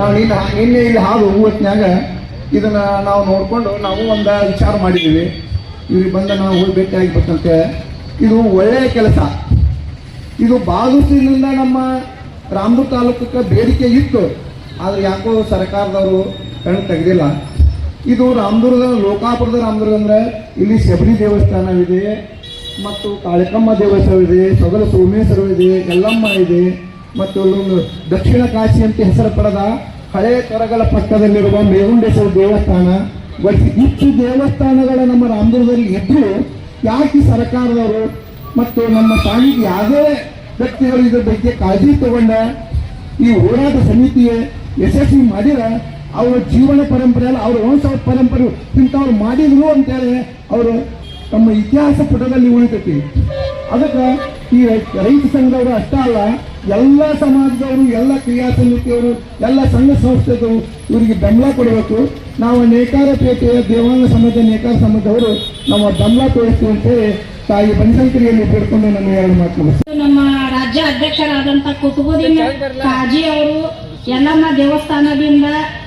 ನಾವು ನಿನ್ನೆ ಇಲ್ಲಿ ಹಾದು ಹೊತ್ನ್ಯಾಗ ಇದನ್ನು ನಾವು ನೋಡಿಕೊಂಡು ನಾವು ಒಂದು ವಿಚಾರ ಮಾಡಿದ್ದೀವಿ. ಇವ್ರಿಗೆ ಬಂದ ನಾವು ಹೋಗಿ ಭೇಟಿಯಾಗಿ ಬರ್ತಂತೆ. ಇದು ಒಳ್ಳೆಯ ಕೆಲಸ. ಇದು ಭಾಳ ದಿವಸದಿಂದ ನಮ್ಮ ರಾಮದುರ್ಗ ತಾಲೂಕಕ್ಕೆ ಬೇಡಿಕೆ ಇತ್ತು, ಆದರೆ ಯಾಕೋ ಸರ್ಕಾರದವರು ಕಣ್ಣು ತೆಗೆದಿಲ್ಲ. ಇದು ರಾಮದುರ್ಗ, ಲೋಕಾಪುರದ ರಾಮದುರ್ಗ ಅಂದರೆ ಇಲ್ಲಿ ಶಬರಿ ದೇವಸ್ಥಾನವಿದೆ ಮತ್ತು ಕಾಳಿಕಮ್ಮ ದೇವಸ್ಥಾನವಿದೆ, ಸೊಗಲ ಸೋಮೇಶ್ವರವಿದೆ, ಯಲ್ಲಮ್ಮ ಇದೆ ಮತ್ತು ಇಲ್ಲೊಂದು ದಕ್ಷಿಣ ಕಾಶಿ ಅಂತ ಹೆಸರು ಪಡೆದ ಹಳೆಯ ತೊರಗಲ ಪಕ್ಕದಲ್ಲಿರುವ ಮೇಗುಂಡೇಶ್ವರ ದೇವಸ್ಥಾನ. ಇಷ್ಟು ದೇವಸ್ಥಾನಗಳ ನಮ್ಮ ರಾಮದುರ್ಗದಲ್ಲಿ ಇದ್ದರೂ ಯಾಕೆ ಸರ್ಕಾರದವರು ಮತ್ತು ನಮ್ಮ ತಾಯಿಗೆ ಯಾವುದೇ ವ್ಯಕ್ತಿಗಳು ಇದ್ರ ಬಗ್ಗೆ ಕಾಳಜಿ ತಗೊಂಡ ಈ ಹೋರಾಟ ಸಮಿತಿಯ ಯಶಸ್ವಿ ಮಾಡಿರ ಅವರ ಜೀವನ ಪರಂಪರೆ ಅಲ್ಲ, ಅವ್ರ ವಂಶ ಪರಂಪರೆ ಇಂಥವ್ರು ಮಾಡಿದ್ರು ಅಂತೇಳಿ ಅವರು ತಮ್ಮ ಇತಿಹಾಸ ಪುಟದಲ್ಲಿ ಉಳಿತೈತಿ. ಅದಕ್ಕೆ ಈ ರೈತ ಸಂಘದವರು ಅಷ್ಟೇ ಅಲ್ಲ, ಎಲ್ಲ ಸಮಾಜದವರು, ಎಲ್ಲ ಕ್ರಿಯಾ ಸಮಿತಿಯವರು, ಎಲ್ಲ ಸಂಘ ಸಂಸ್ಥೆಗಳು ಇವರಿಗೆ ಬೆಂಬಲ ಕೊಡಬೇಕು. ನಾವು ನೇಕಾರ ಪೇಟೆಯ ದೇವಾಂಗ ಸಮಾಜ, ನೇಕಾರ ಸಮಾಜದವರು ನಮ್ಮ ಬೆಂಬಲ ತೋರಿಸ್ತೀವಿ ಅಂತೇಳಿ ತಾಯಿ ಬನಶಂಕರಿಯಲ್ಲಿ ಬೇಡ್ಕೊಂಡು ನನ್ನ ಎರಡು ಮಾತು. ನಮ್ಮ ರಾಜ್ಯ ಅಧ್ಯಕ್ಷರಾದಂತ ಕುಟುಂಬದಿಂದ ಕಾಜಿ ಅವರು ಯಲ್ಲಮ್ಮ ದೇವಸ್ಥಾನದಿಂದ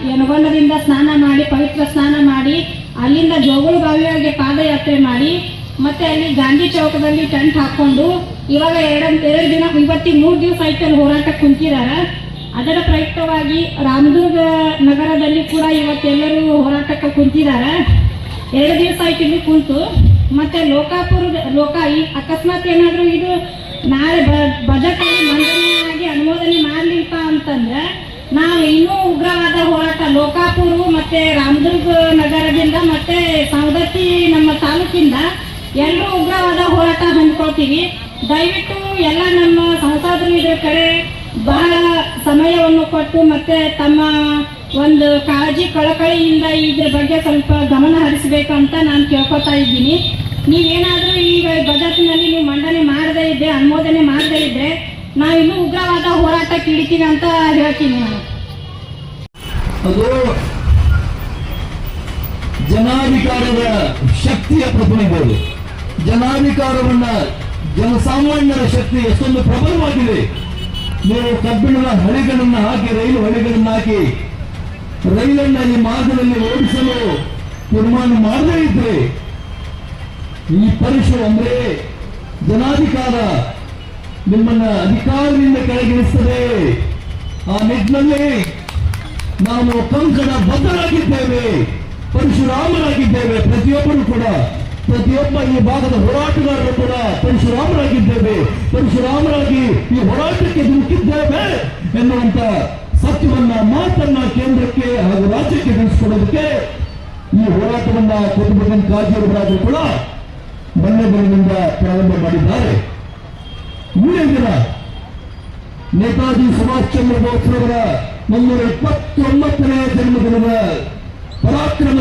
ಯನಗೊಂಡದಿಂದ ಸ್ನಾನ ಮಾಡಿ, ಪವಿತ್ರ ಸ್ನಾನ ಮಾಡಿ, ಅಲ್ಲಿಂದ ಜೋಗುಳ ಬಾವಿಯವರಿಗೆ ಪಾದಯಾತ್ರೆ ಮಾಡಿ, ಮತ್ತೆ ಅಲ್ಲಿ ಗಾಂಧಿ ಚೌಕದಲ್ಲಿ ಟೆಂಟ್ ಹಾಕೊಂಡು ಇವಾಗ ಎರಡು ದಿನ, ಇವತ್ತಿಗೆ 3 ದಿವಸ ಆಯ್ತು ಹೋರಾಟಕ್ಕೆ ಕುಂತಿದಾರ. ಅದರ ಪ್ರಯುಕ್ತವಾಗಿ ರಾಮದುರ್ಗ ನಗರದಲ್ಲಿ ಕೂಡ ಇವತ್ತೆಲ್ಲರೂ ಹೋರಾಟಕ್ಕೆ ಕುಂತಿದಾರ. 2 ದಿವಸ ಆಯ್ತು ಇಲ್ಲಿ ಕುಂತು. ಮತ್ತೆ ಈ ಅಕಸ್ಮಾತ್ ಏನಾದರೂ ಇದು ನಾಳೆ ಬಜೆಟ್ ಅಲ್ಲಿ ಮಂಡನೆಯಾಗಿ ಅನುಮೋದನೆ ಮಾಡಲಿಪ್ಪ ಅಂತಂದ್ರೆ ನಾವು ಇನ್ನೂ ಉಗ್ರವಾದ ಹೋರಾಟ ಲೋಕಾಪುರ ಮತ್ತೆ ರಾಮದುರ್ಗ ನಗರದಿಂದ ಮತ್ತೆ ಸವದತ್ತಿ ನಮ್ಮ ತಾಲೂಕಿಂದ ಎಲ್ಲರೂ ಉಗ್ರವಾದ ಹೋರಾಟ ಹಮ್ಮಿಕೊಳ್ತೀವಿ. ದಯವಿಟ್ಟು ಎಲ್ಲ ನಮ್ಮ ಸಂಸದರು ಇದ್ರ ಕಡೆ ಬಹಳ ಸಮಯವನ್ನು ಕೊಟ್ಟು ಮತ್ತೆ ತಮ್ಮ ಒಂದು ಕಾಳಜಿ ಕಳಕಳಿಯಿಂದ ಇದ್ರ ಬಗ್ಗೆ ಸ್ವಲ್ಪ ಗಮನ ಹರಿಸಬೇಕಂತ ನಾನು ಕೇಳ್ಕೊತಾ ಇದ್ದೀನಿ. ನೀವೇನಾದರೂ ಈಗ ಬಜೆಟ್ನಲ್ಲಿ ನೀವು ಮಂಡನೆ ಮಾಡದೇ ಇದ್ದೆ, ಅನುಮೋದನೆ ಮಾಡದೇ ಇದ್ದರೆ ನಾವಿನ್ನೂ ಉಗ್ರವಾದ ಹೋರಾಟಕ್ಕೆ ಇಳಿತೀವಿ ಅಂತ ಹೇಳ್ತೀನಿ ನಾನು. ಅದು ಜನಾಧಿಕಾರದ ಶಕ್ತಿಯ ಪ್ರತಿನಿಧಿಗಳು. ಜನಾಧಿಕಾರವನ್ನ ಜನಸಾಮಾನ್ಯರ ಶಕ್ತಿ ಎಷ್ಟೊಂದು ಪ್ರಬಲವಾಗಿದೆ. ನೀವು ಕಬ್ಬಿಣದ ಹಳಿಗಳನ್ನು ಹಾಕಿ, ರೈಲು ಹಳಿಗಳನ್ನು ಹಾಕಿ ರೈಲನ್ನು ಈ ಮಾರ್ಗದಲ್ಲಿ ಓಡಿಸಲು ತೀರ್ಮಾನ ಮಾಡದೇ ಇದ್ರೆ ಈ ಪರೀಕ್ಷೆ ಅಂದ್ರೆ ಜನಾಧಿಕಾರ ನಿಮ್ಮನ್ನ ಅಧಿಕಾರದಿಂದ ಕೆಳಗಿಳಿಸ್ತದೆ. ಆ ನಿಟ್ಟಿನಲ್ಲಿ ನಾವು ಕಂಕಣ ಬದ್ಧರಾಗಿದ್ದೇವೆ, ಪರಶುರಾಮರಾಗಿದ್ದೇವೆ. ಪ್ರತಿಯೊಬ್ಬರು ಕೂಡ, ಪ್ರತಿಯೊಬ್ಬ ಈ ಭಾಗದ ಹೋರಾಟಗಾರರು ಕೂಡ ಪರಶುರಾಮರಾಗಿದ್ದೇವೆ. ಪರಶುರಾಮರಾಗಿ ಈ ಹೋರಾಟಕ್ಕೆ ಧುಮುಕಿದ್ದೇವೆ ಎನ್ನುವಂತ ಸತ್ಯವನ್ನ, ಮಾತನ್ನ ಕೇಂದ್ರಕ್ಕೆ ಹಾಗೂ ರಾಜ್ಯಕ್ಕೆ ತಿಳಿಸಿಕೊಡೋದಕ್ಕೆ ಈ ಹೋರಾಟವನ್ನ ಕುಟುಂಬದ ಕಾಜಿಯವರಾದರೂ ಕೂಡ ಮೊನ್ನೆ ದಿನದಿಂದ ಪ್ರಾರಂಭ ಮಾಡಿದ್ದಾರೆ. ಮೂರನೇ ದಿನ ನೇತಾಜಿ ಸುಭಾಷ್ ಚಂದ್ರ ಬೋಸ್ರವರ 329ನೇ ಜನ್ಮದಿನದ ಪರಾಕ್ರಮ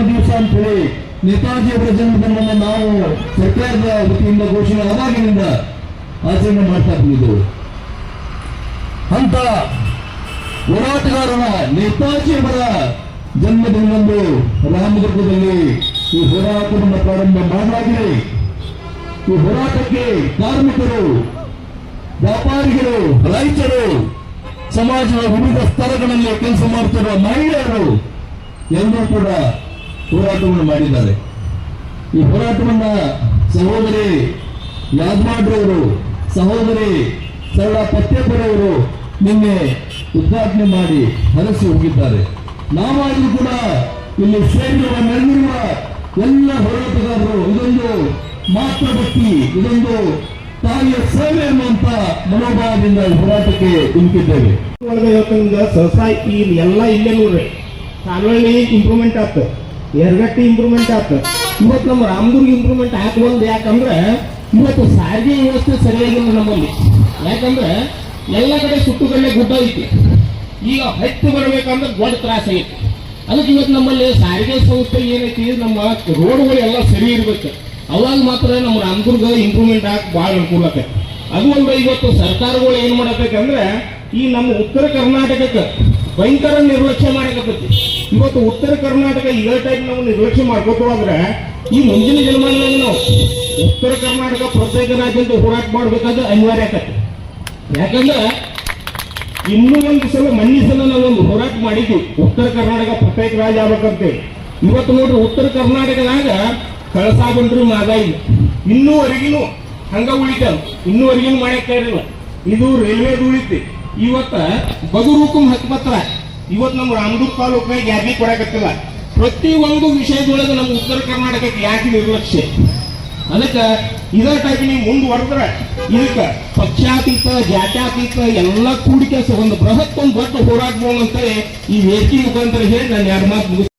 ದಿವಸ ಅಂತೇಳಿ ನೇತಾಜಿಯವರ ಜನ್ಮದಿನವನ್ನು ನಾವು ಸರ್ಕಾರದ ವತಿಯಿಂದ ಘೋಷಣೆ ಆದಾಗಿನಿಂದ ಆಚರಣೆ ಮಾಡ್ತಾ ಬಂದಿದ್ದೆವು. ಅಂತ ಹೋರಾಟಗಾರನ ನೇತಾಜಿಯವರ ಜನ್ಮದಿನದಂದು ರಾಮದುರ್ಗದಲ್ಲಿ ಈ ಹೋರಾಟವನ್ನು ಪ್ರಾರಂಭ ಮಾಡಲಾಗಿದೆ. ಈ ಹೋರಾಟಕ್ಕೆ ಕಾರ್ಮಿಕರು, ವ್ಯಾಪಾರಿಗಳು, ರೈತರು, ಸಮಾಜದ ವಿವಿಧ ಸ್ತರಗಳಲ್ಲಿ ಕೆಲಸ ಮಾಡುತ್ತಿರುವ ಮಹಿಳೆಯರು ಎಲ್ಲರೂ ಕೂಡ ಹೋರಾಟವನ್ನು ಮಾಡಿದ್ದಾರೆ. ಈ ಹೋರಾಟವನ್ನ ಸಹೋದರಿ ಯಾದವಾಡ್ರವರು, ಸಹೋದರಿ ಸರಳ ಪತ್ಯೇಪರವರು ನಿನ್ನೆ ಉದ್ಘಾಟನೆ ಮಾಡಿ ಹರಸಿ ಹೋಗಿದ್ದಾರೆ. ನಾವಾದರೂ ಕೂಡ ಇಲ್ಲಿ ಸೇರಿರುವ ನೆರವಿರುವ ಎಲ್ಲ ಹೋರಾಟಗಾರರು ಇದೊಂದು ಮಾತೃಭಕ್ತಿ, ಇದೊಂದು ತಾಯಿಯ ಸೇವೆ ಅನ್ನುವಂತ ಮನೋಭಾವದಿಂದ ಹೋರಾಟಕ್ಕೆ ಧುಮುಕಿದ್ದೇವೆ. ಸಹಸಾ ಈ ಎಲ್ಲ ಇಲ್ಲೇ ನೋಡ್ರಿ, ಕಾಲುವಳ್ಳಿ ಇಂಪ್ರೂವ್ಮೆಂಟ್ ಆಯ್ತು, ಯರಗಟ್ಟಿ ಇಂಪ್ರೂವ್ಮೆಂಟ್ ಆಯ್ತು. ಇವತ್ತು ನಮ್ಮ ರಾಮದುರ್ಗ ಇಂಪ್ರೂವ್ಮೆಂಟ್ ಹಾಕುವಂದು ಯಾಕಂದ್ರೆ ಇವತ್ತು ಸಾರಿಗೆ ವ್ಯವಸ್ಥೆ ಸರಿಯಾಗಿಲ್ಲ ನಮ್ಮಲ್ಲಿ. ಯಾಕಂದ್ರೆ ಎಲ್ಲ ಕಡೆ ಸುತ್ತುಗಡೆ ಗುಡ್ಡ ಐತಿ, ಈಗ ಹತ್ತಿ ಬರಬೇಕಂದ್ರೆ ದೊಡ್ಡ ತ್ರಾಸ ಐತಿ. ಅದಕ್ಕೆ ಇವತ್ತು ನಮ್ಮಲ್ಲಿ ಸಾರಿಗೆ ಸಂಸ್ಥೆ ಏನೈತಿ, ನಮ್ಮ ರೋಡ್ಗಳು ಎಲ್ಲ ಸರಿ ಇರ್ಬೇಕು, ಅವಾಗ ಮಾತ್ರ ನಮ್ಮ ರಾಮದುರ್ಗ ಇಂಪ್ರೂವ್ಮೆಂಟ್ ಆಗಿ ಭಾಳ ಅನುಕೂಲ ಆಕೈತಿ. ಅದು ಒಂದು ಇವತ್ತು ಸರ್ಕಾರಗಳು ಏನು ಮಾಡಬೇಕಂದ್ರೆ ಈ ನಮ್ಮ ಉತ್ತರ ಕರ್ನಾಟಕಕ್ಕೆ ಭಯಂಕರ ನಿರ್ಲಕ್ಷ್ಯ ಮಾಡಕತ್ತೈತಿ. ಇವತ್ತು ಉತ್ತರ ಕರ್ನಾಟಕ ಇದೇ ಟೈಪ್ ನಾವು ನಿರ್ಲಕ್ಷ್ಯ ಮಾಡ್ಕೋತೋದ್ರೆ ಈ ಮುಂದಿನ ಜನ್ಮದಲ್ಲಿ ನಾವು ಉತ್ತರ ಕರ್ನಾಟಕ ಪ್ರತ್ಯೇಕ ರಾಜ್ಯ ಅಂತ ಹೋರಾಟ ಮಾಡಬೇಕಾದ್ರೆ ಅನಿವಾರ್ಯ ಆಕೈತಿ. ಯಾಕಂದ್ರೆ ಇನ್ನೂ ಒಂದು ಸಲ ಮನ್ನಿ ಸಲ ನಾವು ಒಂದು ಹೋರಾಟ ಮಾಡಿದ್ವಿ, ಉತ್ತರ ಕರ್ನಾಟಕ ಪ್ರತ್ಯೇಕ ರಾಜ್ಯ ಆಗ್ಬೇಕಂತೇಳಿ. ಇವತ್ತು ನೋಡ್ರಿ ಉತ್ತರ ಕರ್ನಾಟಕದಾಗ ಕಳಸಾ ಬಂದ್ರು ಮಾದಾಯಿ ಇನ್ನೂವರೆಗಿನೂ ಹಂಗ ಉಳಿತಾವ, ಇನ್ನೂವರೆಗಿನೂ ಮಾಡಕ್ ಇರಲಿಲ್ಲ. ಇದು ರೈಲ್ವೆ ಉಳಿತಿ. ಇವತ್ತ ಬದುರುಕುಂ ಹಕ್ಪತ್ರ ಇವತ್ತು ನಮ್ಮ ರಾಮದುರ್ಗ ತಾಲೂಕಿನಾಗ ಯಾರಿಗೆ ಕೊಡಕತ್ತಿಲ್ಲ. ಪ್ರತಿಯೊಂದು ವಿಷಯದೊಳಗೆ ನಮ್ಮ ಉತ್ತರ ಕರ್ನಾಟಕಕ್ಕೆ ಯಾಕೆ ನಿರ್ಲಕ್ಷ್ಯ? ಅದಕ್ಕೆ ಇದೇ ಟೈಪ್ ನೀವು ಮುಂದುವರೆದ್ರೆ ಇದಕ್ಕೆ ಪಕ್ಷಾತೀತ ಜಾತ್ಯಾತೀತ ಎಲ್ಲ ಕೂಡಿಕೆ ಒಂದು ಬೃಹತ್ ಒಂದು ದೊಡ್ಡ ಹೋರಾಟ ಅಂತೇಳಿ ಈ ವೇದಿಕೆ ಮುಖಾಂತರ ಹೇಳಿ ನಾನು 2 ಮಾತು